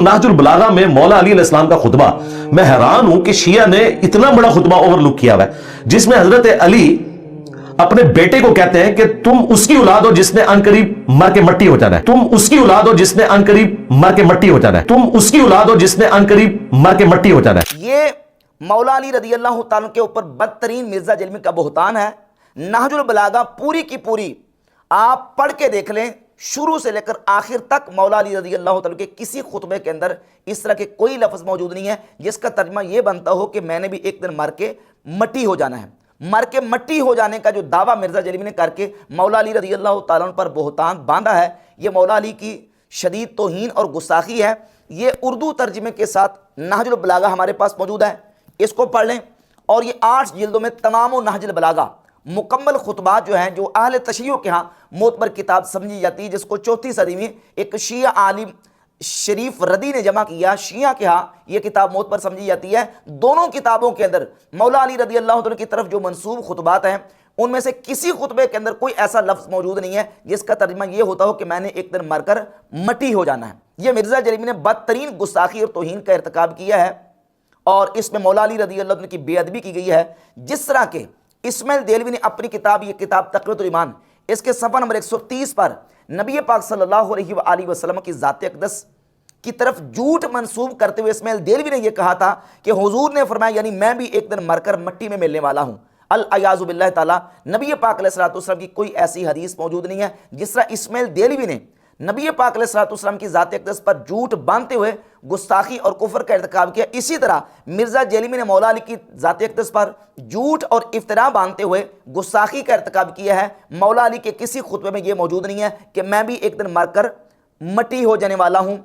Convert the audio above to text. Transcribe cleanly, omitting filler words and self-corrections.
नाहजुल बलागा में मौला अली अलैहिस्सलाम का खुतबा, मैं हैरान हूं कि शिया ने इतना बड़ा खुतबा ओवरलुक किया हुआ है, जिसमें हजरत अली अपने बेटे को कहते हैं कि तुम उसकी औलाद हो जिसने अनकरीब मर के मट्टी हो जाना है, तुम उसकी औलाद हो जिसने अनकरीब मर के मट्टी हो जाना है, तुम उसकी औलाद हो जिसने अनकरीब मर के मट्टी हो जाना है। ये मौला अली रदी अल्लाह तआला के ऊपर बदतरीन मिर्जा जलमी का बहतान है। नहजुल बलागा पूरी की पूरी आप पढ़ के देख लें, शुरू से लेकर आखिर तक मौला अली रज़ी अल्लाह तआला के किसी खुतबे के अंदर इस तरह के कोई लफ्ज़ मौजूद नहीं है जिसका तर्जमा ये बनता हो कि मैंने भी एक दिन मर के मट्टी हो जाना है। मर के मट्टी हो जाने का जो दावा मिर्ज़ा जलमी ने करके मौला अली रज़ी अल्लाह तआला पर बहतान बांधा है, ये मौला अली की शदीद तौहीन और गुस्ताखी है। ये उर्दू तर्जमे के साथ नहजुल बलागा हमारे पास मौजूद है, इसको पढ़ लें। और ये 8 जिल्दों में तमाम नहजुल बलागा मुकम्मल खुतबात जो हैं, जो अहले तशय्युअ के यहाँ मोतबर किताब समझी जाती है, जिसको 4वीं सदी में एक शिया आलिम शरीफ रदी ने जमा किया, शिया के यहाँ ये किताब मोतबर समझी जाती है। दोनों किताबों के अंदर मौला अली रदी अल्लाह तआला की तरफ जो मंसूब खुतबात हैं, उनमें से किसी खुतबे के अंदर कोई ऐसा लफ्ज़ मौजूद नहीं है जिसका तर्जमा ये होता हो कि मैंने एक दिन मरकर मट्टी हो जाना है। ये मिर्ज़ा जलमी ने बदतरीन गुस्ताखी और तौहीन का इर्तिकाब किया है और इसमें मौला अली रदी अल्लाह तआला की बेअदबी की गई है। जिस तरह के इस्माइल देलवी ने अपनी किताब, ये किताब तक़रीबुल ईमान, इसके सफ़ा नंबर 130 पर नबी पाक सल्लल्लाहु अलैहि वसल्लम की ज़ात अक़दस की तरफ झूठ मंसूब करते हुए इस्माइल देलवी ने यह कहा था कि हुजूर ने फरमाया, यानी मैं भी एक दिन मरकर मट्टी में मिलने वाला हूँ। अल-अयाज़ु बिल्लाह ताला, नबी पाक अलैहिस्सलातु वस्सलाम की कोई ऐसी हदीस मौजूद नहीं है। जिस तरह इस्माइल देलवी ने नबी पाक अलैहिस्सलातु वस्सलाम की ज़ात अक़दस पर झूठ बांधते हुए गुस्ताखी और कुफ्र का इर्तिकाब किया, इसी तरह मिर्ज़ा जलमी ने मौला अली की ज़ात अक़दस पर झूठ और इफ्तरा बांधते हुए गुस्ताखी का इर्तिकाब किया है। मौला अली के किसी खुतबे में यह मौजूद नहीं है कि मैं भी एक दिन मरकर मट्टी हो जाने वाला हूँ।